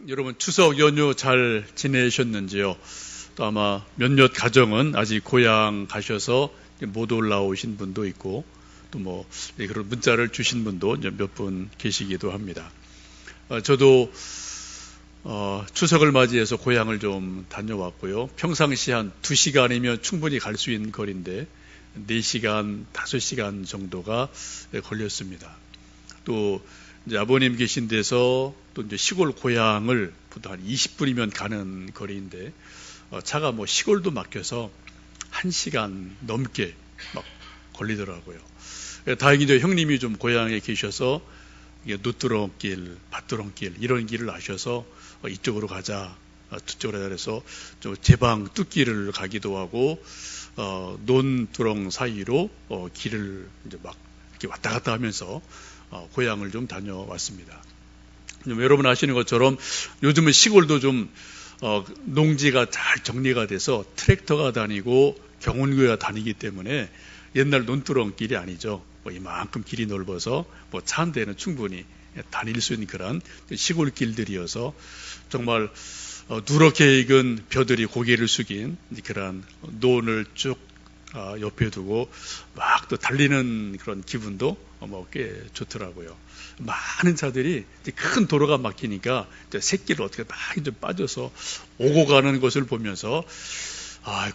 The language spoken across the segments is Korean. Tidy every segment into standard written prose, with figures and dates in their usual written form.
여러분 추석 연휴 잘 지내셨는지요? 또 아마 몇몇 가정은 아직 고향 가셔서 못 올라오신 분도 있고 또 뭐 그런 문자를 주신 분도 몇 분 계시기도 합니다. 저도 추석을 맞이해서 고향을 좀 다녀왔고요. 평상시 한 2시간이면 충분히 갈 수 있는 거리인데 4시간, 5시간 정도가 걸렸습니다. 또 이제 아버님 계신 데서 또 이제 시골 고향을 보통 한 20분이면 가는 거리인데 차가 뭐 시골도 막혀서 1시간 넘게 막 걸리더라고요. 다행히 이제 형님이 좀 고향에 계셔서 노뚜렁길, 밭두렁길 이런 길을 아셔서 이쪽으로 가자, 저쪽으로 가자 그래서 좀 제방 뚝길을 가기도 하고 논두렁 사이로 길을 이제 막 이렇게 왔다 갔다 하면서 고향을 좀 다녀왔습니다. 여러분 아시는 것처럼 요즘은 시골도 좀 농지가 잘 정리가 돼서 트랙터가 다니고 경운기가 다니기 때문에 옛날 논두렁길이 아니죠. 이만큼 길이 넓어서 차 한 대는 충분히 다닐 수 있는 그런 시골길들이어서 정말 누렇게 익은 벼들이 고개를 숙인 그런 논을 쭉 옆에 두고 막 또 달리는 그런 기분도 꽤 좋더라고요. 많은 차들이 큰 도로가 막히니까 새길을 어떻게 막 이제 빠져서 오고 가는 것을 보면서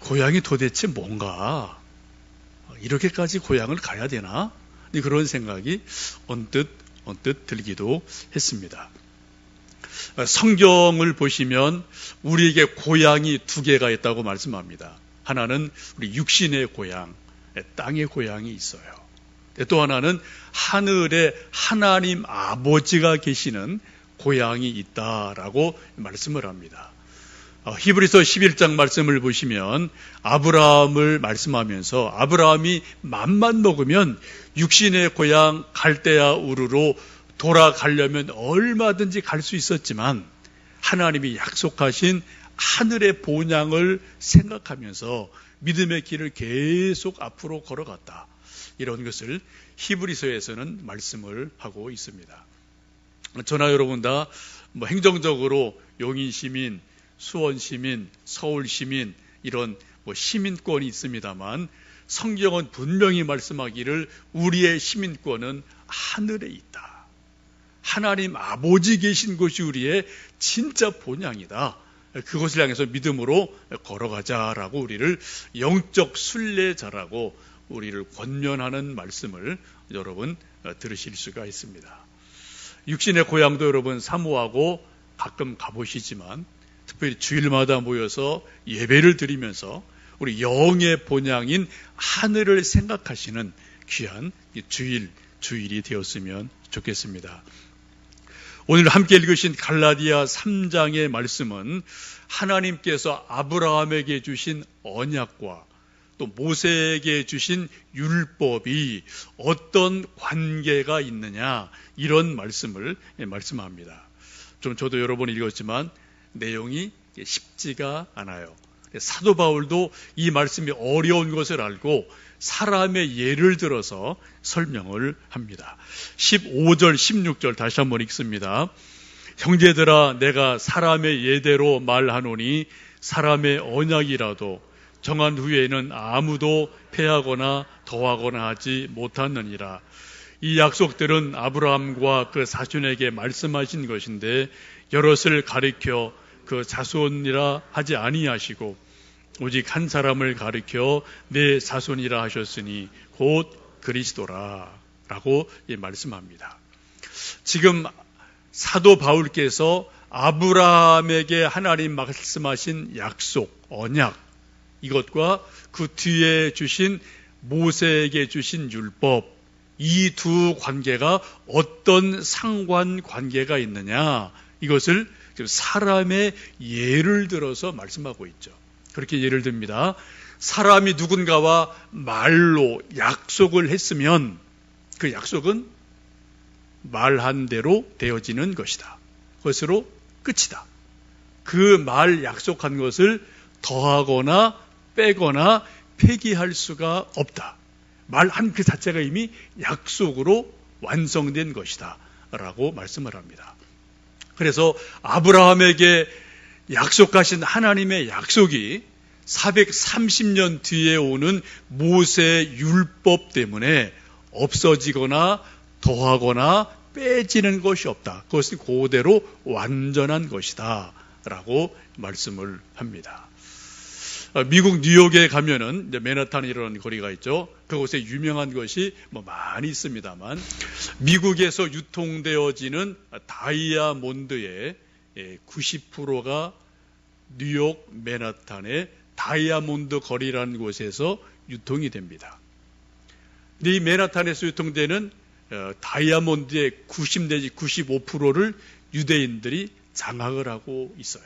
고향이 도대체 뭔가 이렇게까지 고향을 가야 되나? 그런 생각이 언뜻 들기도 했습니다. 성경을 보시면 우리에게 고향이 2개가 있다고 말씀합니다. 하나는 우리 육신의 고향, 땅의 고향이 있어요. 또 하나는 하늘에 하나님 아버지가 계시는 고향이 있다라고 말씀을 합니다. 히브리서 11장 말씀을 보시면 아브라함을 말씀하면서 아브라함이 맘만 먹으면 육신의 고향 갈대아 우르로 돌아가려면 얼마든지 갈 수 있었지만 하나님이 약속하신 하늘의 본향을 생각하면서 믿음의 길을 계속 앞으로 걸어갔다. 이런 것을 히브리서에서는 말씀을 하고 있습니다. 저나 여러분 다 행정적으로 용인 시민, 수원 시민, 서울 시민 이런 시민권이 있습니다만 성경은 분명히 말씀하기를 우리의 시민권은 하늘에 있다. 하나님 아버지 계신 곳이 우리의 진짜 본향이다. 그것을 향해서 믿음으로 걸어가자라고 우리를 영적 순례자라고 우리를 권면하는 말씀을 여러분 들으실 수가 있습니다. 육신의 고향도 여러분 사모하고 가끔 가보시지만 특별히 주일마다 모여서 예배를 드리면서 우리 영의 본향인 하늘을 생각하시는 귀한 주일이 되었으면 좋겠습니다. 오늘 함께 읽으신 갈라디아 3장의 말씀은 하나님께서 아브라함에게 주신 언약과 또 모세에게 주신 율법이 어떤 관계가 있느냐 이런 말씀을 말씀합니다. 저도 여러 번 읽었지만 내용이 쉽지가 않아요. 사도 바울도 이 말씀이 어려운 것을 알고 사람의 예를 들어서 설명을 합니다. 15절, 16절 다시 한번 읽습니다. 형제들아 내가 사람의 예대로 말하노니 사람의 언약이라도 정한 후에는 아무도 패하거나 더하거나 하지 못하느니라. 이 약속들은 아브라함과 그 자손에게 말씀하신 것인데 여럿을 가리켜 그 자손이라 하지 아니하시고 오직 한 사람을 가리켜 내 자손이라 하셨으니 곧 그리스도라 라고 말씀합니다. 지금 사도 바울께서 아브라함에게 하나님 말씀하신 약속, 언약 이것과 그 뒤에 주신 모세에게 주신 율법 이 두 관계가 어떤 상관관계가 있느냐 이것을 사람의 예를 들어서 말씀하고 있죠. 그렇게 예를 듭니다. 사람이 누군가와 말로 약속을 했으면 그 약속은 말한 대로 되어지는 것이다. 그것으로 끝이다. 그 말 약속한 것을 더하거나 빼거나 폐기할 수가 없다. 말한 그 자체가 이미 약속으로 완성된 것이다 라고 말씀을 합니다. 그래서 아브라함에게 약속하신 하나님의 약속이 430년 뒤에 오는 모세 율법 때문에 없어지거나 더하거나 빼지는 것이 없다. 그것이 그대로 완전한 것이다 라고 말씀을 합니다. 미국 뉴욕에 가면은 이제 맨하탄이라는 거리가 있죠. 그곳에 유명한 것이 많이 있습니다만 미국에서 유통되어지는 다이아몬드의 90%가 뉴욕 맨하탄의 다이아몬드 거리라는 곳에서 유통이 됩니다. 근데 이 맨하탄에서 유통되는 다이아몬드의 90 내지 95%를 유대인들이 장악을 하고 있어요.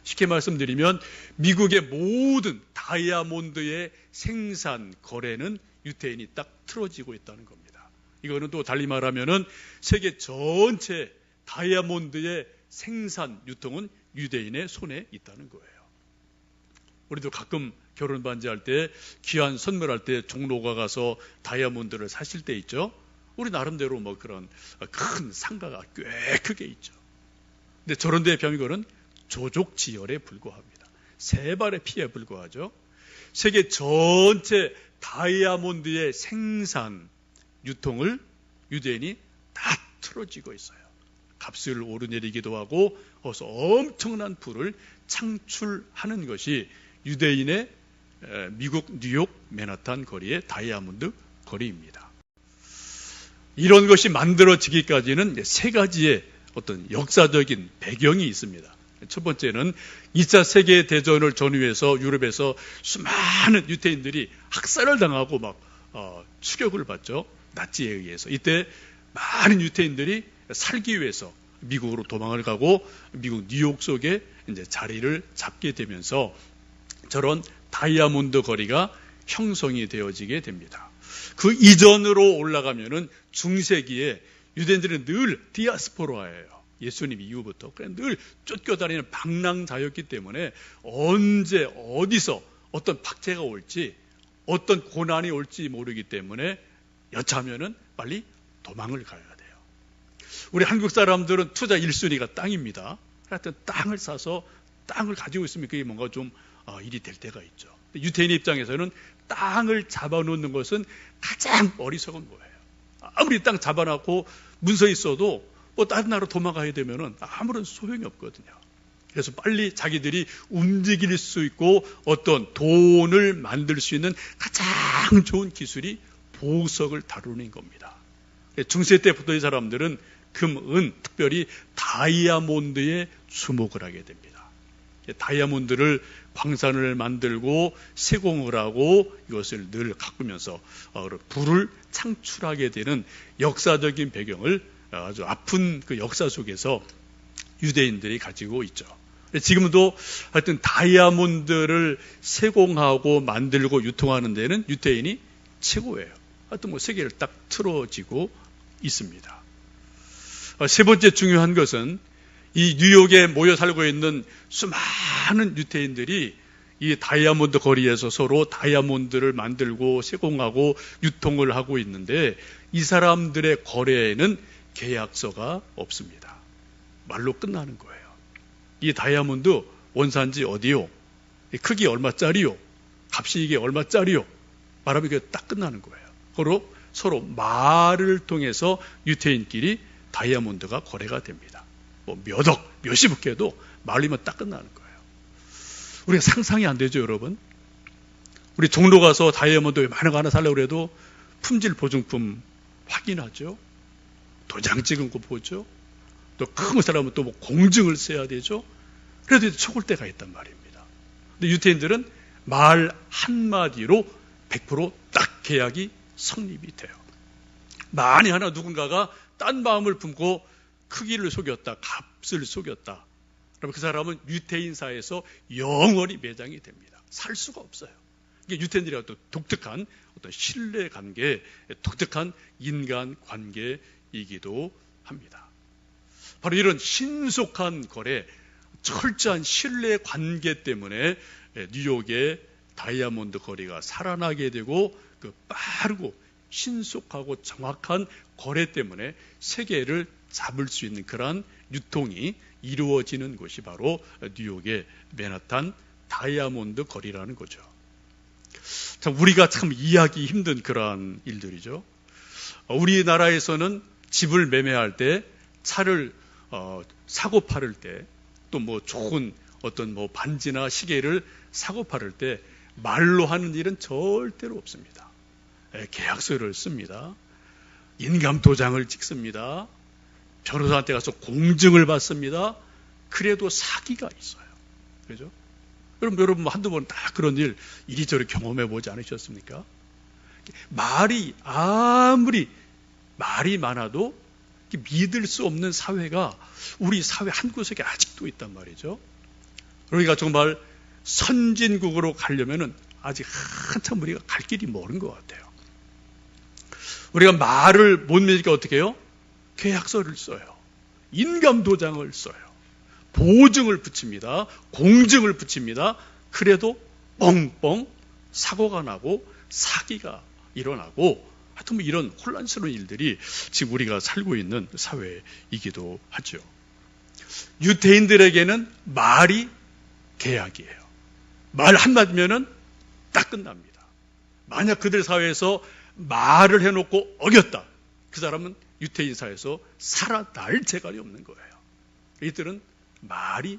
쉽게 말씀드리면 미국의 모든 다이아몬드의 생산 거래는 유대인이 딱 틀어지고 있다는 겁니다. 이거는 또 달리 말하면은 세계 전체 다이아몬드의 생산 유통은 유대인의 손에 있다는 거예요. 우리도 가끔 결혼 반지할 때 귀한 선물할 때 종로가 가서 다이아몬드를 사실 때 있죠. 우리 나름대로 그런 큰 상가가 꽤 크게 있죠. 근데 저런 데에 비하면 이거는 조족지혈에 불과합니다. 세 발의 피에 불과하죠. 세계 전체 다이아몬드의 생산, 유통을 유대인이 다 틀어지고 있어요. 값을 오르내리기도 하고 거기서 엄청난 부를 창출하는 것이 유대인의 미국 뉴욕 맨하탄 거리의 다이아몬드 거리입니다. 이런 것이 만들어지기까지는 세 가지의 어떤 역사적인 배경이 있습니다. 첫 번째는 2차 세계대전을 전후해서 유럽에서 수많은 유대인들이 학살을 당하고 추격을 받죠. 나치에 의해서. 이때 많은 유대인들이 살기 위해서 미국으로 도망을 가고 미국 뉴욕 속에 이제 자리를 잡게 되면서 저런 다이아몬드 거리가 형성이 되어지게 됩니다. 그 이전으로 올라가면은 중세기에 유대인들은 늘 디아스포라예요. 예수님 이후부터 늘 쫓겨다니는 방랑자였기 때문에 언제 어디서 어떤 박해가 올지 어떤 고난이 올지 모르기 때문에 여차하면은 빨리 도망을 가야 돼요. 우리 한국 사람들은 투자 1순위가 땅입니다. 하여튼 땅을 사서 땅을 가지고 있으면 그게 뭔가 좀 일이 될 때가 있죠. 유대인 입장에서는 땅을 잡아놓는 것은 가장 어리석은 거예요. 아무리 땅 잡아놓고 문서 있어도 다른 나라로 도망가야 되면은 아무런 소용이 없거든요. 그래서 빨리 자기들이 움직일 수 있고 어떤 돈을 만들 수 있는 가장 좋은 기술이 보석을 다루는 겁니다. 중세 때부터 이 사람들은 금, 은, 특별히 다이아몬드에 주목을 하게 됩니다. 다이아몬드를 광산을 만들고 세공을 하고 이것을 늘 가꾸면서 부를 창출하게 되는 역사적인 배경을 아주 아픈 그 역사 속에서 유대인들이 가지고 있죠. 지금도 하여튼 다이아몬드를 세공하고 만들고 유통하는 데는 유대인이 최고예요. 하여튼 세계를 딱 틀어지고 있습니다. 세 번째 중요한 것은 이 뉴욕에 모여 살고 있는 수많은 유대인들이 이 다이아몬드 거리에서 서로 다이아몬드를 만들고 세공하고 유통을 하고 있는데 이 사람들의 거래에는 계약서가 없습니다. 말로 끝나는 거예요. 이 다이아몬드 원산지 어디요? 크기 얼마짜리요? 값이 이게 얼마짜리요? 말하면 이게 딱 끝나는 거예요. 서로 말을 통해서 유대인끼리 다이아몬드가 거래가 됩니다. 몇억, 몇십억 개도 말리면 딱 끝나는 거예요. 우리가 상상이 안 되죠, 여러분? 우리 종로 가서 다이아몬드 많은 거 하나 살려고 해도 품질 보증품 확인하죠. 도장 찍은 거 보죠. 또 큰 거 사려면 또 공증을 써야 되죠. 그래도 속을 때가 있단 말입니다. 근데 유대인들은 말 한마디로 100% 딱 계약이 성립이 돼요. 만에 하나 누군가가 딴 마음을 품고 크기를 속였다, 값을 속였다. 그러면 그 사람은 유대인사에서 영원히 매장이 됩니다. 살 수가 없어요. 이게 유대인들의 어떤 독특한 어떤 신뢰 관계, 독특한 인간 관계이기도 합니다. 바로 이런 신속한 거래, 철저한 신뢰 관계 때문에 뉴욕의 다이아몬드 거리가 살아나게 되고 그 빠르고 신속하고 정확한 거래 때문에 세계를 잡을 수 있는 그러한 유통이 이루어지는 곳이 바로 뉴욕의 맨하탄 다이아몬드 거리라는 거죠. 참 우리가 참 이해하기 힘든 그러한 일들이죠. 우리나라에서는 집을 매매할 때 차를 사고 팔을 때 또 뭐 좋은 어떤 뭐 반지나 시계를 사고 팔을 때 말로 하는 일은 절대로 없습니다. 계약서를 씁니다. 인감 도장을 찍습니다. 변호사한테 가서 공증을 받습니다. 그래도 사기가 있어요. 그죠? 여러분 한두 번 다 그런 일 이리저리 경험해 보지 않으셨습니까? 말이 아무리 말이 많아도 믿을 수 없는 사회가 우리 사회 한 구석에 아직도 있단 말이죠. 우리가 정말 선진국으로 가려면은 아직 한참 우리가 갈 길이 멀은 것 같아요. 우리가 말을 못 믿으니까 어떻게 해요? 계약서를 써요. 인감 도장을 써요. 보증을 붙입니다. 공증을 붙입니다. 그래도 뻥뻥 사고가 나고 사기가 일어나고 하여튼 뭐 이런 혼란스러운 일들이 지금 우리가 살고 있는 사회이기도 하죠. 유대인들에게는 말이 계약이에요. 말 한마디면은 딱 끝납니다. 만약 그들 사회에서 말을 해놓고 어겼다. 그 사람은 유대인 사회에서 살아날 재갈이 없는 거예요. 이들은 말이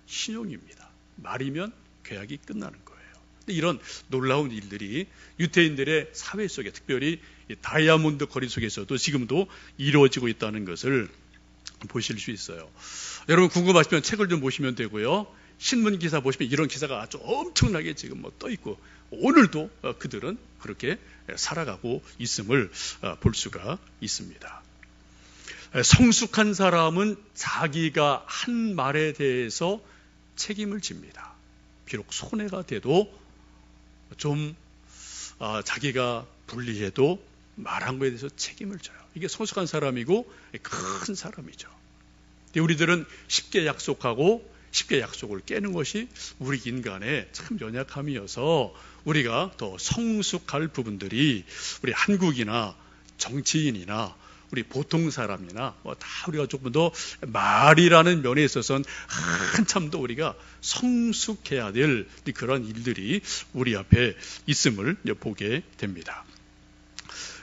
신용입니다. 말이면 계약이 끝나는 거예요. 이런 놀라운 일들이 유대인들의 사회 속에 특별히 다이아몬드 거리 속에서도 지금도 이루어지고 있다는 것을 보실 수 있어요. 여러분 궁금하시면 책을 좀 보시면 되고요. 신문 기사 보시면 이런 기사가 아주 엄청나게 지금 뭐 떠 있고 오늘도 그들은 그렇게 살아가고 있음을 볼 수가 있습니다. 성숙한 사람은 자기가 한 말에 대해서 책임을 집니다. 비록 손해가 돼도 좀 자기가 불리해도 말한 거에 대해서 책임을 져요. 이게 성숙한 사람이고 큰 사람이죠. 우리들은 쉽게 약속하고 쉽게 약속을 깨는 것이 우리 인간의 참 연약함이어서 우리가 더 성숙할 부분들이 우리 한국이나 정치인이나 우리 보통 사람이나 다 우리가 조금 더 말이라는 면에 있어서는 한참 더 우리가 성숙해야 될 그런 일들이 우리 앞에 있음을 보게 됩니다.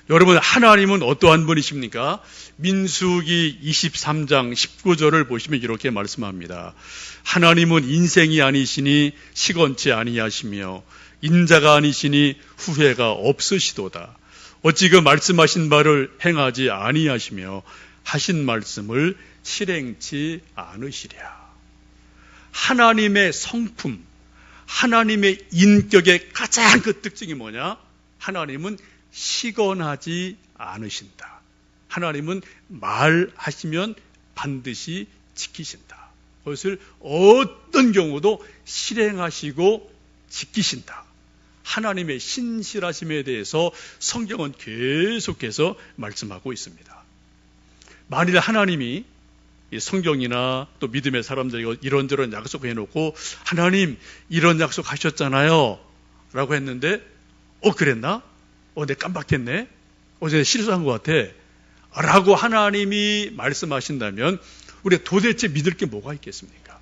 여러분 하나님은 어떠한 분이십니까? 민수기 23장 19절을 보시면 이렇게 말씀합니다. 하나님은 인생이 아니시니 시건치 아니하시며 인자가 아니시니 후회가 없으시도다. 어찌 그 말씀하신 바를 행하지 아니하시며 하신 말씀을 실행치 않으시랴. 하나님의 성품, 하나님의 인격의 가장 그 특징이 뭐냐? 하나님은 시건하지 않으신다. 하나님은 말하시면 반드시 지키신다. 그것을 어떤 경우도 실행하시고 지키신다. 하나님의 신실하심에 대해서 성경은 계속해서 말씀하고 있습니다. 만일 하나님이 성경이나 또 믿음의 사람들이 이런저런 약속을 해놓고 하나님 이런 약속 하셨잖아요 라고 했는데 그랬나? 내가 깜빡했네? 어제 실수한 것 같아 라고 하나님이 말씀하신다면 우리가 도대체 믿을 게 뭐가 있겠습니까?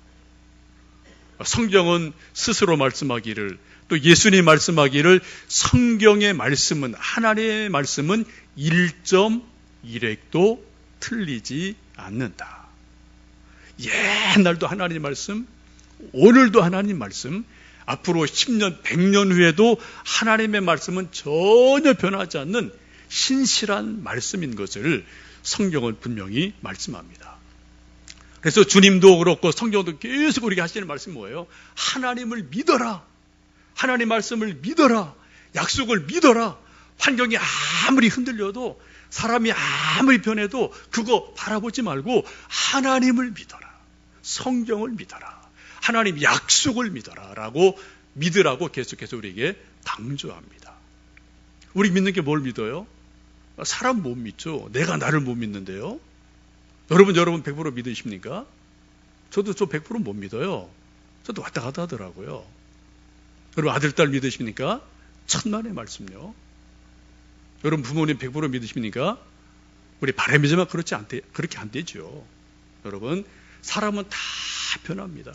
성경은 스스로 말씀하기를 또 예수님 말씀하기를 성경의 말씀은 하나님의 말씀은 1.1획도 틀리지 않는다. 옛날도 하나님 말씀, 오늘도 하나님 말씀, 앞으로 10년, 100년 후에도 하나님의 말씀은 전혀 변하지 않는 신실한 말씀인 것을 성경은 분명히 말씀합니다. 그래서 주님도 그렇고 성경도 계속 우리에게 하시는 말씀이 뭐예요? 하나님을 믿어라. 하나님 말씀을 믿어라. 약속을 믿어라. 환경이 아무리 흔들려도 사람이 아무리 변해도 그거 바라보지 말고 하나님을 믿어라. 성경을 믿어라. 하나님 약속을 믿어라 라고 믿으라고 계속해서 우리에게 강조합니다. 우리 믿는 게 뭘 믿어요? 사람 못 믿죠. 내가 나를 못 믿는데요. 여러분 100% 믿으십니까? 저도 100% 못 믿어요. 저도 왔다 갔다 하더라고요. 여러분 아들, 딸 믿으십니까? 천만의 말씀요. 여러분 부모님 100% 믿으십니까? 우리 바람이지만 그렇게 안 되죠. 여러분, 사람은 다 변합니다.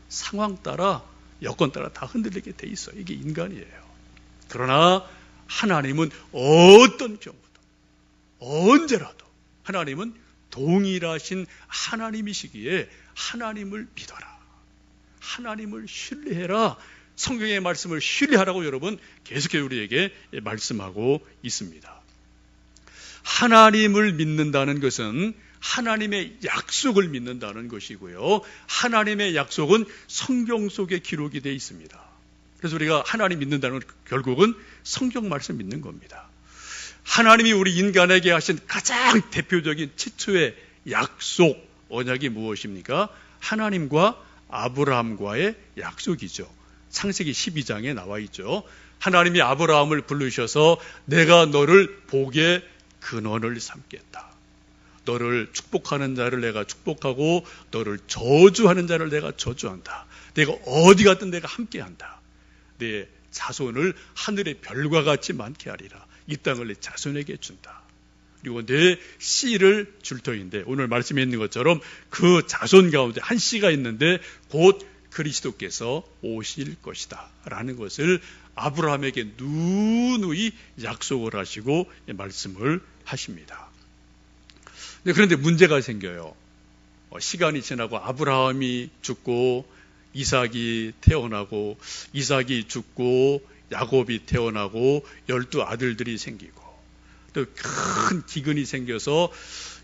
상황 따라, 여건 따라 다 흔들리게 돼 있어요. 이게 인간이에요. 그러나 하나님은 어떤 경우도, 언제라도 하나님은 동일하신 하나님이시기에 하나님을 믿어라, 하나님을 신뢰해라, 성경의 말씀을 신뢰하라고 여러분 계속해서 우리에게 말씀하고 있습니다. 하나님을 믿는다는 것은 하나님의 약속을 믿는다는 것이고요, 하나님의 약속은 성경 속에 기록이 되어 있습니다. 그래서 우리가 하나님 믿는다는 건 결국은 성경 말씀 믿는 겁니다. 하나님이 우리 인간에게 하신 가장 대표적인 최초의 약속, 언약이 무엇입니까? 하나님과 아브라함과의 약속이죠. 창세기 12장에 나와 있죠. 하나님이 아브라함을 부르셔서 내가 너를 복의 근원을 삼겠다. 너를 축복하는 자를 내가 축복하고 너를 저주하는 자를 내가 저주한다. 내가 어디 갔든 내가 함께한다. 내 자손을 하늘의 별과 같이 많게 하리라. 이 땅을 내 자손에게 준다. 그리고 내 씨를 줄 터인데, 오늘 말씀에 있는 것처럼 그 자손 가운데 한 씨가 있는데 곧 그리스도께서 오실 것이다 라는 것을 아브라함에게 누누이 약속을 하시고 말씀을 하십니다. 그런데 문제가 생겨요. 시간이 지나고 아브라함이 죽고 이삭이 태어나고, 이삭이 죽고 야곱이 태어나고 12 아들들이 생기고, 또 큰 기근이 생겨서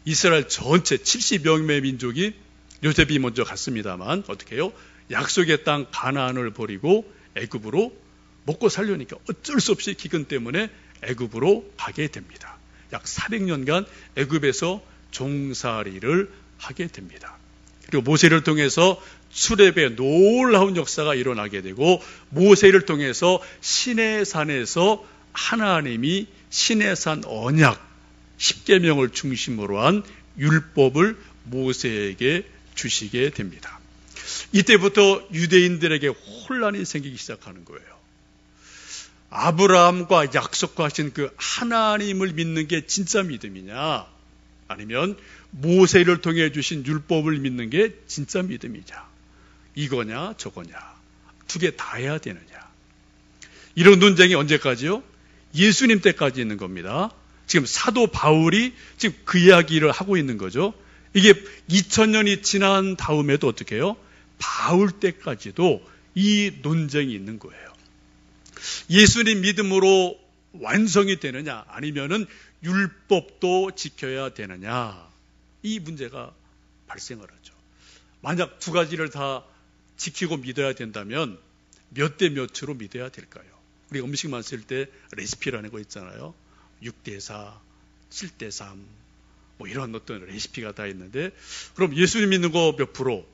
이스라엘 전체 70여 명의 민족이, 요셉이 먼저 갔습니다만 어떻게 해요? 약속의 땅 가나안을 버리고 애굽으로 먹고 살려니까 어쩔 수 없이 기근 때문에 애굽으로 가게 됩니다. 약 400년간 애굽에서 종살이를 하게 됩니다. 그리고 모세를 통해서 출애굽의 놀라운 역사가 일어나게 되고, 모세를 통해서 시내산에서 하나님이 시내산 언약 10계명을 중심으로 한 율법을 모세에게 주시게 됩니다. 이때부터 유대인들에게 혼란이 생기기 시작하는 거예요. 아브라함과 약속하신 그 하나님을 믿는 게 진짜 믿음이냐, 아니면 모세를 통해 주신 율법을 믿는 게 진짜 믿음이냐, 이거냐 저거냐, 두 개 다 해야 되느냐. 이런 논쟁이 언제까지요? 예수님 때까지 있는 겁니다. 지금 사도 바울이 지금 그 이야기를 하고 있는 거죠. 이게 2000년이 지난 다음에도 어떻게 해요? 바울 때까지도 이 논쟁이 있는 거예요. 예수님 믿음으로 완성이 되느냐, 아니면은 율법도 지켜야 되느냐, 이 문제가 발생을 하죠. 만약 두 가지를 다 지키고 믿어야 된다면 몇 대 몇으로 믿어야 될까요? 우리 음식만 쓸 때 레시피라는 거 있잖아요. 6대4, 7대3 뭐 이런 어떤 레시피가 다 있는데, 그럼 예수님 믿는 거 몇 프로,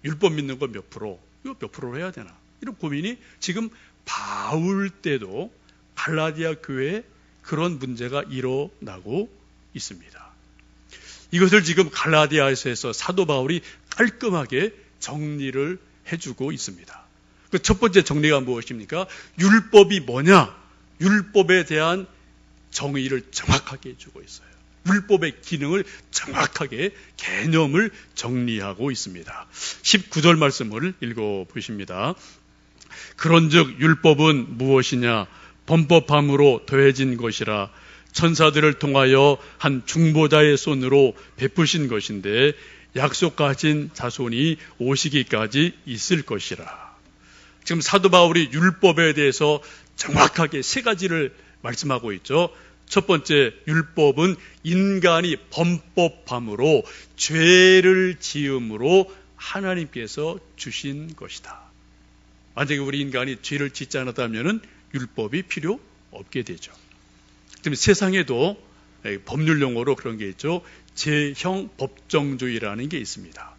율법 믿는 거 몇 프로, 이거 몇 프로로 해야 되나, 이런 고민이 지금 바울 때도 갈라디아 교회에 그런 문제가 일어나고 있습니다. 이것을 지금 갈라디아에서 사도 바울이 깔끔하게 정리를 해주고 있습니다. 그 첫 번째 정리가 무엇입니까? 율법이 뭐냐? 율법에 대한 정의를 정확하게 해주고 있어요. 율법의 기능을 정확하게, 개념을 정리하고 있습니다. 19절 말씀을 읽어보십니다. 그런즉 율법은 무엇이냐? 범법함으로 더해진 것이라 천사들을 통하여 한 중보자의 손으로 베푸신 것인데 약속 가진 자손이 오시기까지 있을 것이라. 지금 사도 바울이 율법에 대해서 정확하게 세 가지를 말씀하고 있죠. 첫 번째, 율법은 인간이 범법함으로, 죄를 지음으로 하나님께서 주신 것이다. 만약에 우리 인간이 죄를 짓지 않았다면 율법이 필요 없게 되죠. 그럼 세상에도 법률 용어로 그런 게 있죠. 제형 법정주의라는 게 있습니다.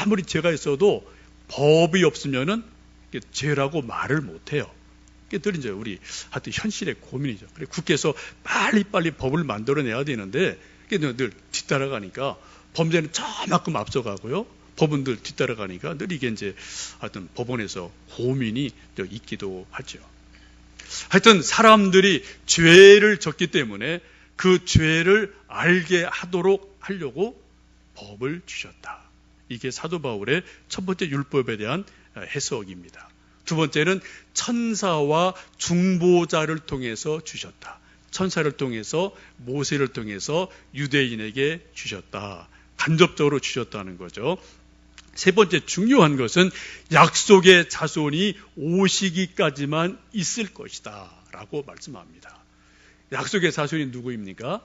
아무리 죄가 있어도 법이 없으면은 죄라고 말을 못해요. 그게 늘 이제 우리 하여튼 현실의 고민이죠. 그래 국회에서 빨리빨리 법을 만들어내야 되는데 그게 늘 뒤따라가니까 범죄는 저만큼 앞서가고요. 법은 늘 뒤따라가니까 늘 이게 이제 하여튼 법원에서 고민이 있기도 하죠. 하여튼 사람들이 죄를 졌기 때문에 그 죄를 알게 하도록 하려고 법을 주셨다. 이게 사도 바울의 첫 번째 율법에 대한 해석입니다. 두 번째는 천사와 중보자를 통해서 주셨다. 천사를 통해서 모세를 통해서 유대인에게 주셨다. 간접적으로 주셨다는 거죠. 세 번째 중요한 것은 약속의 자손이 오시기까지만 있을 것이다 라고 말씀합니다. 약속의 자손이 누구입니까?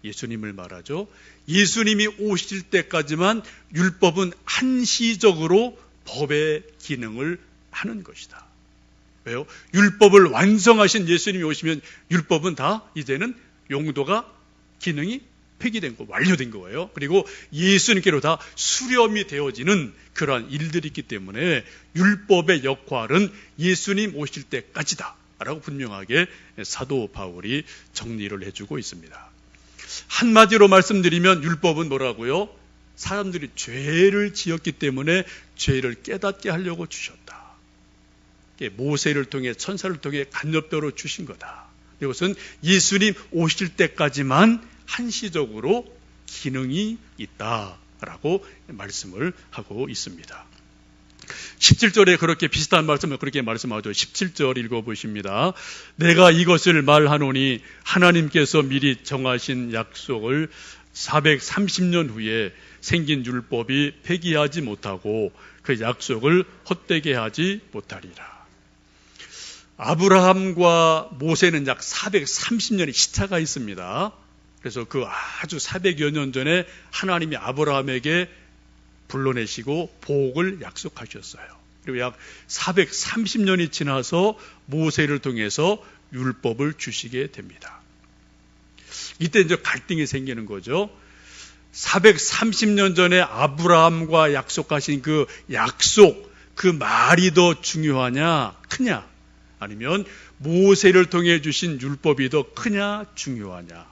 예수님을 말하죠. 예수님이 오실 때까지만 율법은 한시적으로 법의 기능을 하는 것이다. 왜요? 율법을 완성하신 예수님이 오시면 율법은 다 이제는 용도가 기능이 폐기된 거, 완료된 거예요. 그리고 예수님께로 다 수렴이 되어지는 그러한 일들이 있기 때문에 율법의 역할은 예수님 오실 때까지다 라고 분명하게 사도 바울이 정리를 해주고 있습니다. 한마디로 말씀드리면 율법은 뭐라고요? 사람들이 죄를 지었기 때문에 죄를 깨닫게 하려고 주셨다. 모세를 통해 천사를 통해 간접적으로 주신 거다. 이것은 예수님 오실 때까지만 한시적으로 기능이 있다라고 말씀을 하고 있습니다. 17절에 그렇게 비슷한 말씀을 그렇게 말씀하죠. 17절 읽어보십니다. 내가 이것을 말하노니 하나님께서 미리 정하신 약속을 430년 후에 생긴 율법이 폐기하지 못하고 그 약속을 헛되게 하지 못하리라. 아브라함과 모세는 약 430년의 시차가 있습니다. 그래서 그 아주 400여 년 전에 하나님이 아브라함에게 불러내시고 복을 약속하셨어요. 그리고 약 430년이 지나서 모세를 통해서 율법을 주시게 됩니다. 이때 이제 갈등이 생기는 거죠. 430년 전에 아브라함과 약속하신 그 약속, 그 말이 더 중요하냐, 크냐? 아니면 모세를 통해 주신 율법이 더 크냐, 중요하냐?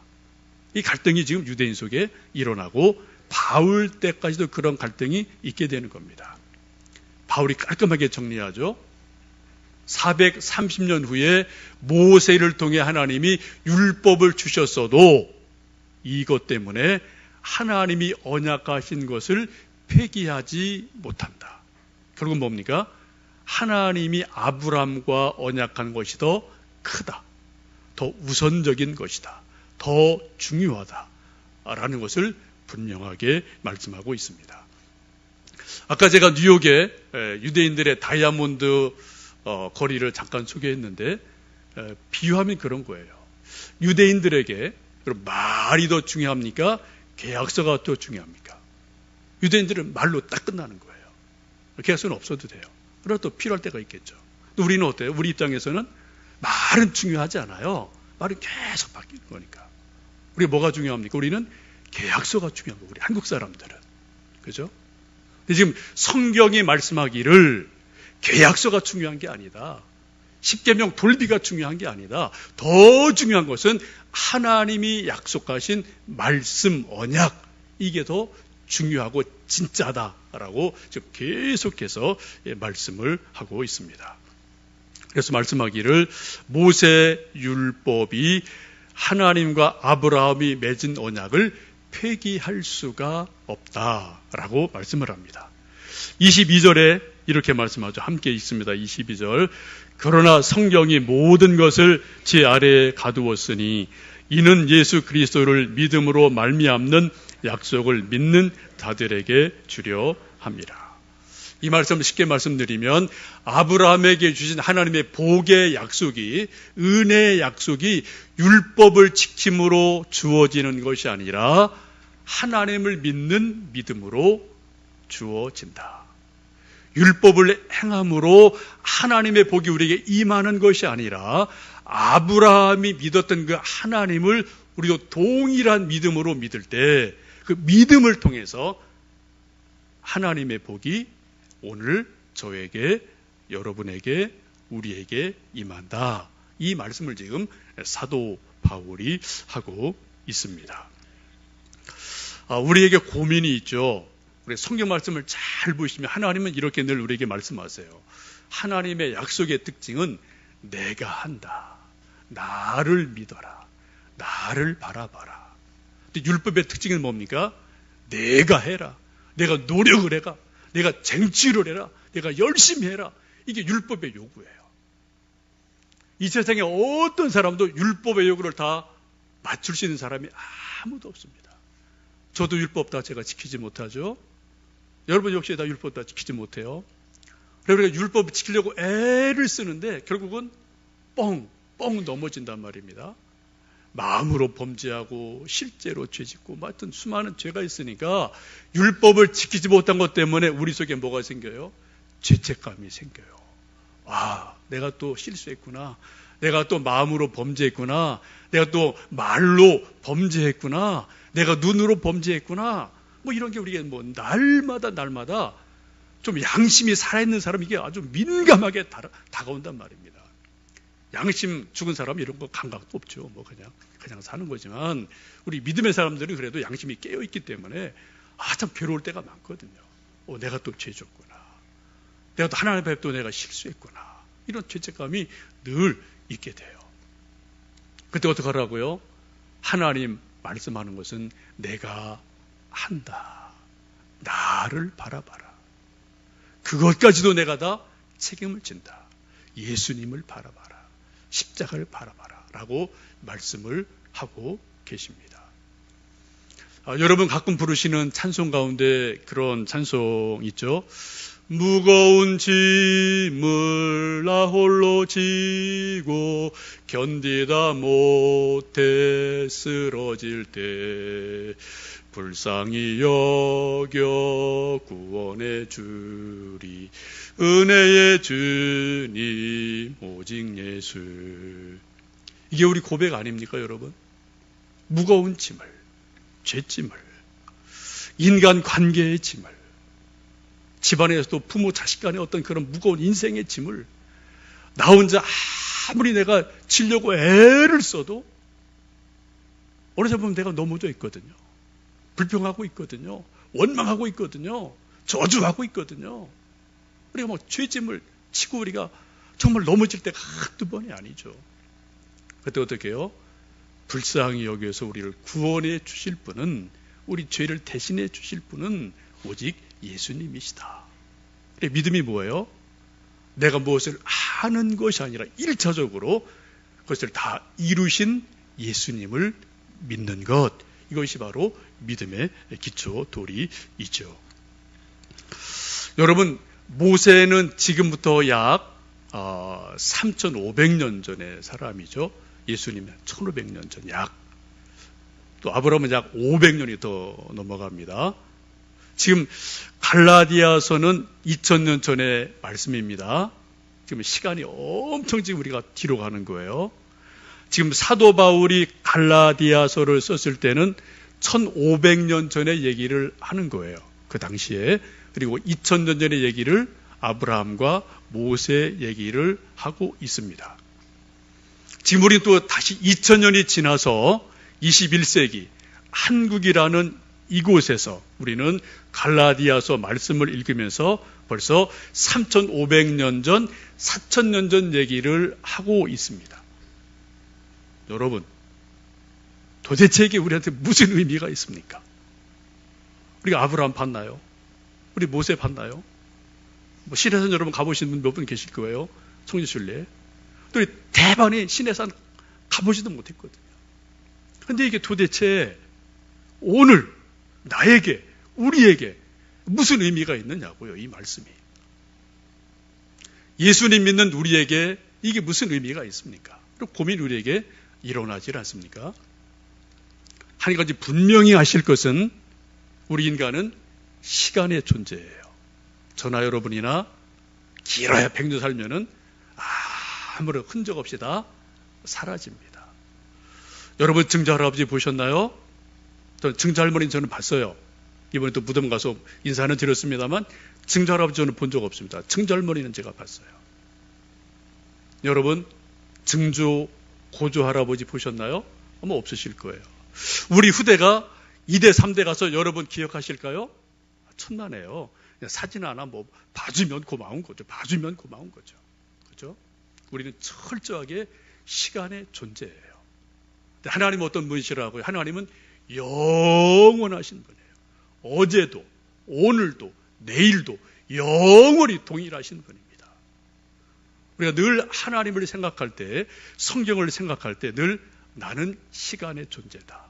이 갈등이 지금 유대인 속에 일어나고 바울 때까지도 그런 갈등이 있게 되는 겁니다. 바울이 깔끔하게 정리하죠. 430년 후에 모세를 통해 하나님이 율법을 주셨어도 이것 때문에 하나님이 언약하신 것을 폐기하지 못한다. 결국은 뭡니까? 하나님이 아브라함과 언약한 것이 더 크다. 더 우선적인 것이다. 더 중요하다라는 것을 분명하게 말씀하고 있습니다. 아까 제가 뉴욕의 유대인들의 다이아몬드 거리를 잠깐 소개했는데 비유하면 그런 거예요. 유대인들에게 말이 더 중요합니까? 계약서가 더 중요합니까? 유대인들은 말로 딱 끝나는 거예요. 계약서는 없어도 돼요. 그러나 또 필요할 때가 있겠죠. 또 우리는 어때요? 우리 입장에서는 말은 중요하지 않아요. 말은 계속 바뀌는 거니까. 우리 뭐가 중요합니까? 우리는 계약서가 중요한 거예요. 우리 한국 사람들은. 그죠? 근데 지금 성경이 말씀하기를 계약서가 중요한 게 아니다. 십계명 돌비가 중요한 게 아니다. 더 중요한 것은 하나님이 약속하신 말씀, 언약, 이게 더 중요하고 진짜다라고 지금 계속해서 말씀을 하고 있습니다. 그래서 말씀하기를 모세 율법이 하나님과 아브라함이 맺은 언약을 폐기할 수가 없다라고 말씀을 합니다. 22절에 이렇게 말씀하죠. 함께 읽습니다. 22절. 그러나 성경이 모든 것을 제 아래에 가두었으니 이는 예수 그리스도를 믿음으로 말미암는 약속을 믿는 자들에게 주려 함이라. 이 말씀을 쉽게 말씀드리면 아브라함에게 주신 하나님의 복의 약속이, 은혜의 약속이 율법을 지킴으로 주어지는 것이 아니라 하나님을 믿는 믿음으로 주어진다. 율법을 행함으로 하나님의 복이 우리에게 임하는 것이 아니라 아브라함이 믿었던 그 하나님을 우리도 동일한 믿음으로 믿을 때 그 믿음을 통해서 하나님의 복이 오늘 저에게, 여러분에게, 우리에게 임한다. 이 말씀을 지금 사도 바울이 하고 있습니다. 우리에게 고민이 있죠. 우리 성경 말씀을 잘 보시면 하나님은 이렇게 늘 우리에게 말씀하세요. 하나님의 약속의 특징은 내가 한다. 나를 믿어라. 나를 바라봐라. 근데 율법의 특징은 뭡니까? 내가 해라. 내가 노력을 해라. 내가 쟁취를 해라. 내가 열심히 해라. 이게 율법의 요구예요. 이 세상에 어떤 사람도 율법의 요구를 다 맞출 수 있는 사람이 아무도 없습니다. 저도 율법 다 제가 지키지 못하죠. 여러분 역시 다 율법 다 지키지 못해요. 그러니까 율법을 지키려고 애를 쓰는데 결국은 뻥 넘어진단 말입니다. 마음으로 범죄하고 실제로 죄짓고 하여튼 수많은 죄가 있으니까 율법을 지키지 못한 것 때문에 우리 속에 뭐가 생겨요? 죄책감이 생겨요. 아, 내가 또 실수했구나. 내가 또 마음으로 범죄했구나. 내가 또 말로 범죄했구나. 내가 눈으로 범죄했구나. 뭐 이런 게 우리가 뭐 날마다 좀 양심이 살아있는 사람 이게 아주 민감하게 다가온단 말입니다. 양심 죽은 사람 이런 거 감각도 없죠. 뭐 그냥 사는 거지만 우리 믿음의 사람들은 그래도 양심이 깨어 있기 때문에 참 괴로울 때가 많거든요. 내가 또 죄 졌구나. 내가 또 하나님 앞에 또 내가 실수했구나. 이런 죄책감이 늘 있게 돼요. 그때 어떡하라고요? 하나님 말씀하는 것은 내가 한다. 나를 바라봐라. 그것까지도 내가 다 책임을 진다. 예수님을 바라봐라. 십자가를 바라봐라. 라고 말씀을 하고 계십니다. 여러분 가끔 부르시는 찬송 가운데 그런 찬송 있죠. 무거운 짐을 나 홀로 지고 견디다 못해 쓰러질 때 불쌍히 여겨 구원해 주리 은혜의 주님 오직 예수. 이게 우리 고백 아닙니까 여러분? 무거운 짐을, 죄짐을, 인간 관계의 짐을, 집안에서도 부모 자식 간의 어떤 그런 무거운 인생의 짐을 나 혼자 아무리 내가 지려고 애를 써도 어느 날 보면 내가 넘어져 있거든요. 불평하고 있거든요. 원망하고 있거든요. 저주하고 있거든요. 우리가 뭐 죄짐을 치고 우리가 정말 넘어질 때가 한두 번이 아니죠. 그때 어떻게 해요? 불쌍히 여기서 우리를 구원해 주실 분은, 우리 죄를 대신해 주실 분은 오직 예수님이시다. 믿음이 뭐예요? 내가 무엇을 하는 것이 아니라 1차적으로 그것을 다 이루신 예수님을 믿는 것. 이것이 바로 믿음의 기초 도리이죠. 여러분, 모세는 지금부터 약 3,500년 전의 사람이죠. 예수님은 1,500년 전 약. 또 아브라함은 약 500년이 더 넘어갑니다. 지금 갈라디아서는 2000년 전의 말씀입니다. 지금 시간이 엄청 지금 우리가 뒤로 가는 거예요. 지금 사도 바울이 갈라디아서를 썼을 때는 1500년 전의 얘기를 하는 거예요. 그 당시에. 그리고 2000년 전의 얘기를 아브라함과 모세 얘기를 하고 있습니다. 지금 우리는 또 다시 2000년이 지나서 21세기 한국이라는 이곳에서 우리는 갈라디아서 말씀을 읽으면서 벌써 3,500년 전, 4,000년 전 얘기를 하고 있습니다. 여러분, 도대체 이게 우리한테 무슨 의미가 있습니까? 우리가 아브라함 봤나요? 우리 모세 봤나요? 뭐 신해산 여러분 가보신 분 몇 분 계실 거예요. 청주순례. 또 대반이 신해산 가보지도 못했거든요. 그런데 이게 도대체 오늘 나에게, 우리에게 무슨 의미가 있느냐고요, 이 말씀이. 예수님 믿는 우리에게 이게 무슨 의미가 있습니까? 그리고 고민 우리에게 일어나질 않습니까? 한 가지 분명히 아실 것은 우리 인간은 시간의 존재예요. 저나 여러분이나 길어야 100년 살면은 아무런 흔적 없이 다 사라집니다. 여러분 증자할아버지 보셨나요? 증자할머니는 저는 봤어요. 이번에 또 무덤 가서 인사는 드렸습니다만 증자할아버지 저는 본 적 없습니다. 증자할머니는 제가 봤어요. 여러분 증조 고조 할아버지 보셨나요? 아마 없으실 거예요. 우리 후대가 2대 3대 가서 여러분 기억하실까요? 천만에요. 사진 하나 뭐 봐주면 고마운 거죠. 봐주면 고마운 거죠. 그렇죠? 우리는 철저하게 시간의 존재예요. 하나님은 어떤 분이시라고요? 하나님은 영원하신 분이에요. 어제도 오늘도 내일도 영원히 동일하신 분입니다. 우리가 늘 하나님을 생각할 때, 성경을 생각할 때 늘 나는 시간의 존재다.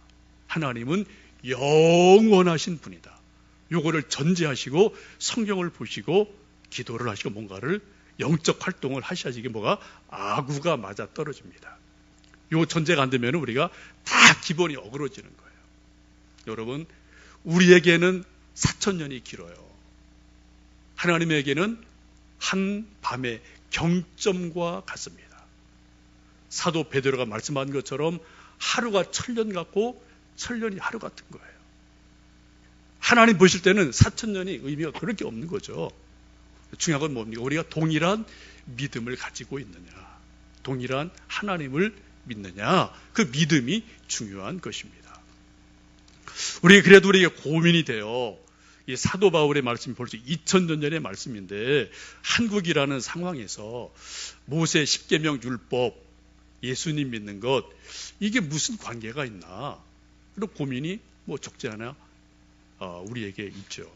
하나님은 영원하신 분이다. 요거를 전제하시고 성경을 보시고 기도를 하시고 뭔가를 영적 활동을 하셔야지 이게 뭐가 아구가 맞아 떨어집니다. 요 전제가 안 되면 우리가 다 기본이 어그러지는 거예요. 여러분, 우리에게는 4,000년이 길어요. 하나님에게는 한 밤의 경점과 같습니다. 사도 베드로가 말씀한 것처럼 하루가 1,000년 같고 1,000년이 하루 같은 거예요. 하나님 보실 때는 4,000년이 의미가 그렇게 없는 거죠. 중요한 건 뭡니까? 우리가 동일한 믿음을 가지고 있느냐, 동일한 하나님을 믿느냐, 그 믿음이 중요한 것입니다. 그래도 우리에게 고민이 돼요. 이 사도 바울의 말씀이 벌써 2000년 전의 말씀인데 한국이라는 상황에서 모세 10계명 율법, 예수님 믿는 것, 이게 무슨 관계가 있나? 그런 고민이 적지 않아 우리에게 있죠.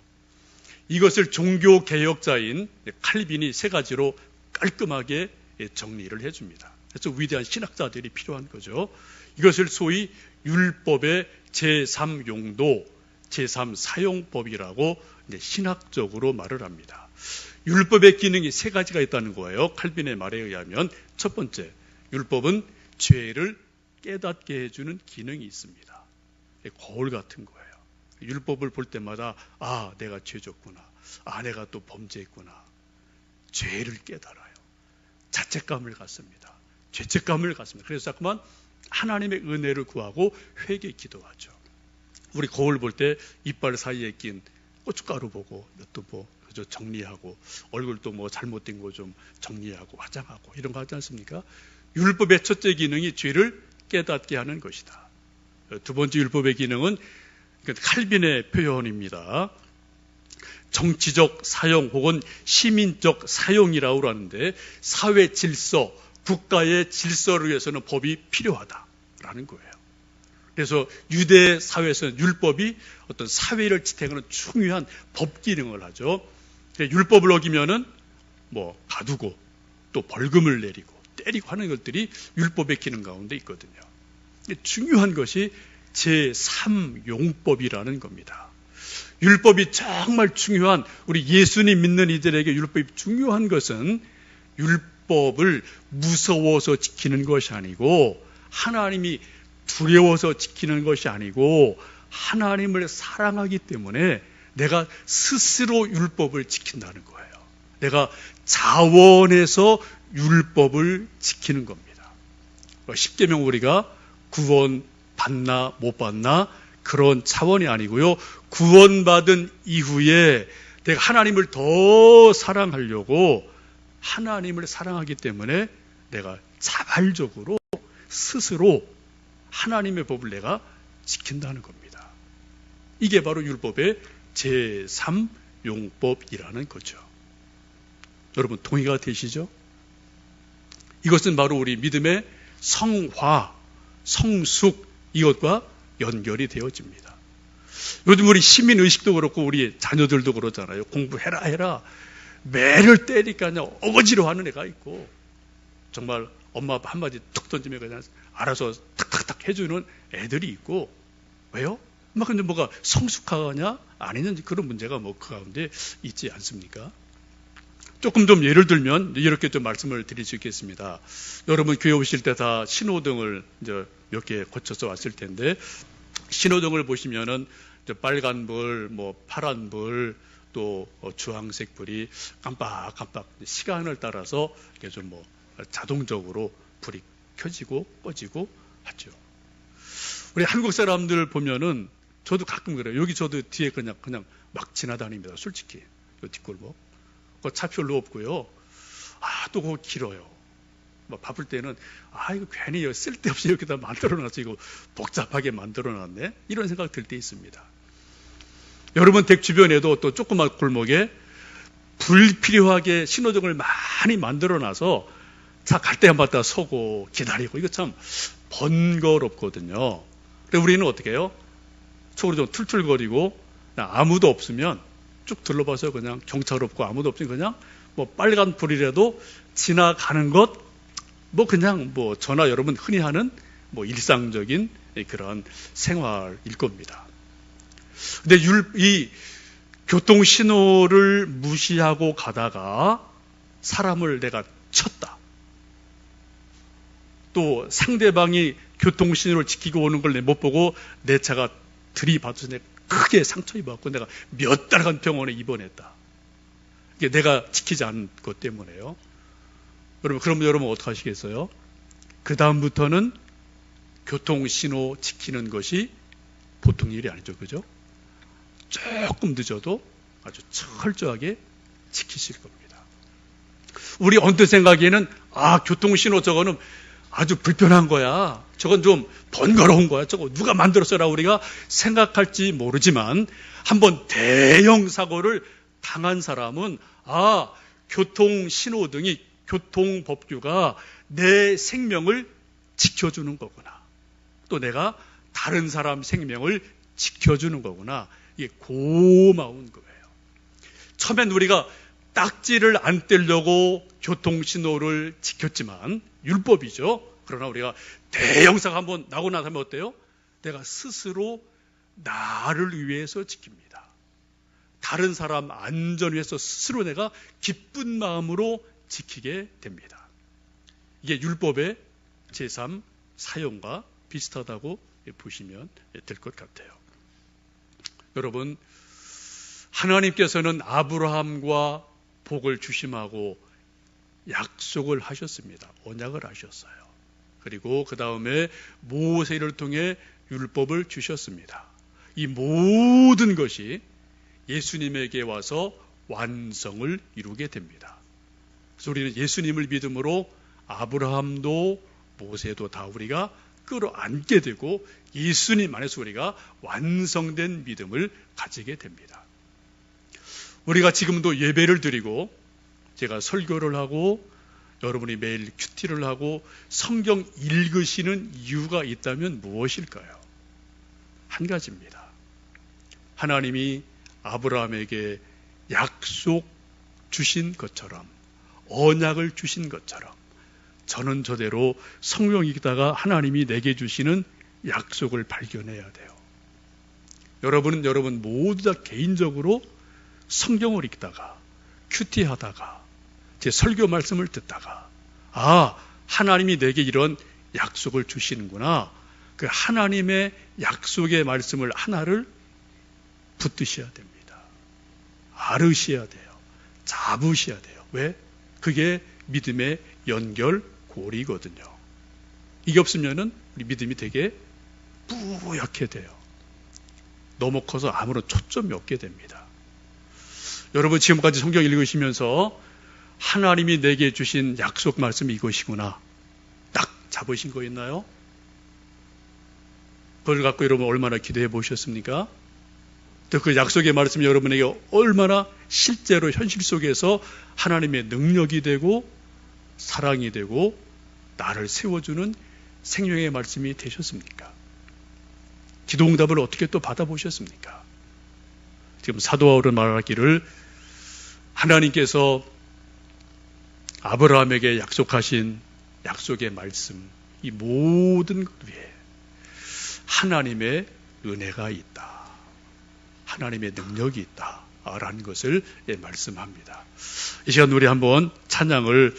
이것을 종교개혁자인 칼빈이 3가지로 깔끔하게 정리를 해줍니다. 그래서 위대한 신학자들이 필요한 거죠. 이것을 소위 율법의 제3용도, 제3사용법이라고 신학적으로 말을 합니다. 율법의 기능이 3가지가 있다는 거예요. 칼빈의 말에 의하면 첫 번째, 율법은 죄를 깨닫게 해주는 기능이 있습니다. 거울 같은 거예요. 율법을 볼 때마다 내가 죄졌구나, 내가 또 범죄했구나, 죄를 깨달아요. 자책감을 갖습니다. 죄책감을 갖습니다. 그래서 자꾸만 하나님의 은혜를 구하고 회개 기도하죠. 우리 거울 볼 때 이빨 사이에 낀 고춧가루 보고 또 정리하고, 얼굴도 잘못된 거 좀 정리하고 화장하고 이런 거 하지 않습니까? 율법의 첫째 기능이 죄를 깨닫게 하는 것이다. 두 번째 율법의 기능은 칼빈의 표현입니다. 정치적 사용 혹은 시민적 사용이라고 하는데, 사회 질서, 국가의 질서를 위해서는 법이 필요하다라는 거예요. 그래서 유대 사회에서는 율법이 어떤 사회를 지탱하는 중요한 법 기능을 하죠. 율법을 어기면은 가두고 또 벌금을 내리고 때리고 하는 것들이 율법의 기능 가운데 있거든요. 중요한 것이 제3용법이라는 겁니다. 율법이 정말 중요한, 우리 예수님 믿는 이들에게 율법이 중요한 것은 율법을 무서워서 지키는 것이 아니고, 하나님이 두려워서 지키는 것이 아니고, 하나님을 사랑하기 때문에 내가 스스로 율법을 지킨다는 거예요. 내가 자원해서 율법을 지키는 겁니다. 10계명 우리가 구원 받나 못 받나 그런 차원이 아니고요. 구원받은 이후에 내가 하나님을 더 사랑하려고, 하나님을 사랑하기 때문에 내가 자발적으로 스스로 하나님의 법을 내가 지킨다는 겁니다. 이게 바로 율법의 제3용법이라는 거죠. 여러분 동의가 되시죠? 이것은 바로 우리 믿음의 성화, 성숙, 이것과 연결이 되어집니다. 요즘 우리 시민의식도 그렇고 우리 자녀들도 그러잖아요. 공부해라 매를 때리니까 그냥 어거지로 하는 애가 있고, 정말 엄마 아빠 한마디 툭 던지면 그냥 알아서 탁탁탁 해주는 애들이 있고. 왜요? 근데 뭐가 성숙하냐 아니냐 그런 문제가 그 가운데 있지 않습니까? 조금 좀 예를 들면 이렇게 좀 말씀을 드릴 수 있겠습니다. 여러분 교회 오실 때 다 신호등을 이제 몇 개 거쳐서 왔을 텐데, 신호등을 보시면은 빨간불, 파란불, 또 주황색 불이 깜빡깜빡 시간을 따라서 이게 좀 자동적으로 불이 켜지고 꺼지고 하죠. 우리 한국 사람들 보면은 저도 가끔 그래요. 여기 저도 뒤에 그냥 막 지나다닙니다. 솔직히 요 뒷골목. 차 별로 없고요. 또 그거 길어요. 바쁠 때는 이거 괜히 쓸데없이 여기다 만들어놨어, 이거 복잡하게 만들어놨네, 이런 생각 들 때 있습니다. 여러분 댁 주변에도 또 조그만 골목에 불필요하게 신호등을 많이 만들어놔서 차 갈 때 한 번 다 서고 기다리고, 이거 참 번거롭거든요. 그래서 우리는 어떻게 해요? 속으로 좀 툴툴거리고 아무도 없으면 쭉 둘러봐서 그냥 경찰 없고 아무도 없으면 그냥 뭐 빨간 불이라도 지나가는 것, 뭐 그냥 뭐 저나 여러분 흔히 하는 뭐 일상적인 그런 생활일 겁니다. 근데 이 교통 신호를 무시하고 가다가 사람을 내가 쳤다. 또 상대방이 교통 신호를 지키고 오는 걸 못 보고 내 차가 들이받아서 내가 크게 상처 입었고 내가 몇 달간 병원에 입원했다. 이게 내가 지키지 않은 것 때문에요. 그럼 여러분 어떻게 하시겠어요? 그 다음부터는 교통 신호 지키는 것이 보통 일이 아니죠. 그죠? 조금 늦어도 아주 철저하게 지키실 겁니다. 우리 언뜻 생각에는 교통신호 저거는 아주 불편한 거야. 저건 좀 번거로운 거야. 저거 누가 만들었어라 우리가 생각할지 모르지만 한번 대형 사고를 당한 사람은 교통신호등이 교통법규가 내 생명을 지켜주는 거구나. 또 내가 다른 사람 생명을 지켜주는 거구나. 이게 고마운 거예요. 처음엔 우리가 딱지를 안 떼려고 교통신호를 지켰지만 율법이죠. 그러나 우리가 대형 사고 한번 나고 나면 어때요? 내가 스스로 나를 위해서 지킵니다. 다른 사람 안전을 위해서 스스로 내가 기쁜 마음으로 지키게 됩니다. 이게 율법의 제3 사용과 비슷하다고 보시면 될 것 같아요. 여러분, 하나님께서는 아브라함과 복을 주심하고 약속을 하셨습니다. 언약을 하셨어요. 그리고 그 다음에 모세를 통해 율법을 주셨습니다. 이 모든 것이 예수님에게 와서 완성을 이루게 됩니다. 그래서 우리는 예수님을 믿음으로 아브라함도 모세도 다 우리가 끌어안게 되고 예수님 안에서 우리가 완성된 믿음을 가지게 됩니다. 우리가 지금도 예배를 드리고 제가 설교를 하고 여러분이 매일 큐티를 하고 성경 읽으시는 이유가 있다면 무엇일까요? 한 가지입니다. 하나님이 아브라함에게 약속 주신 것처럼 언약을 주신 것처럼 저는 저대로 성경 읽다가 하나님이 내게 주시는 약속을 발견해야 돼요. 여러분은 여러분 모두 다 개인적으로 성경을 읽다가 큐티하다가 제 설교 말씀을 듣다가 하나님이 내게 이런 약속을 주시는구나. 그 하나님의 약속의 말씀을 하나를 붙드셔야 됩니다. 알으셔야 돼요. 잡으셔야 돼요. 왜? 그게 믿음의 연결고리거든요. 이게 없으면은 우리 믿음이 되게 뿌옇게 돼요. 너무 커서 아무런 초점이 없게 됩니다. 여러분 지금까지 성경 읽으시면서 하나님이 내게 주신 약속 말씀이 이것이구나. 딱 잡으신 거 있나요? 그걸 갖고 여러분 얼마나 기도해 보셨습니까? 또 그 약속의 말씀이 여러분에게 얼마나 실제로 현실 속에서 하나님의 능력이 되고 사랑이 되고 나를 세워주는 생명의 말씀이 되셨습니까? 기도응답을 어떻게 또 받아보셨습니까? 지금 사도 바울은 말하기를 하나님께서 아브라함에게 약속하신 약속의 말씀, 이 모든 것 위에 하나님의 은혜가 있다. 하나님의 능력이 있다. 라는 것을 말씀합니다. 이 시간 우리 한번 찬양을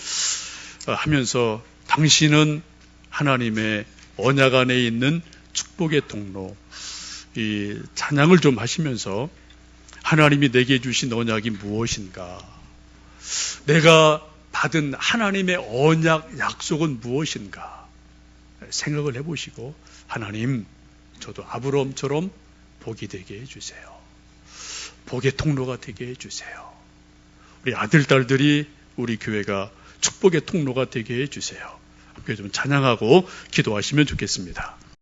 하면서 당신은 하나님의 언약 안에 있는 축복의 통로, 이 찬양을 좀 하시면서 하나님이 내게 주신 언약이 무엇인가? 내가 받은 하나님의 언약 약속은 무엇인가? 생각을 해보시고 하나님, 저도 아브라함처럼 복이 되게 해주세요. 복의 통로가 되게 해주세요. 우리 아들, 딸들이 우리 교회가 축복의 통로가 되게 해주세요. 함께 좀 찬양하고 기도하시면 좋겠습니다.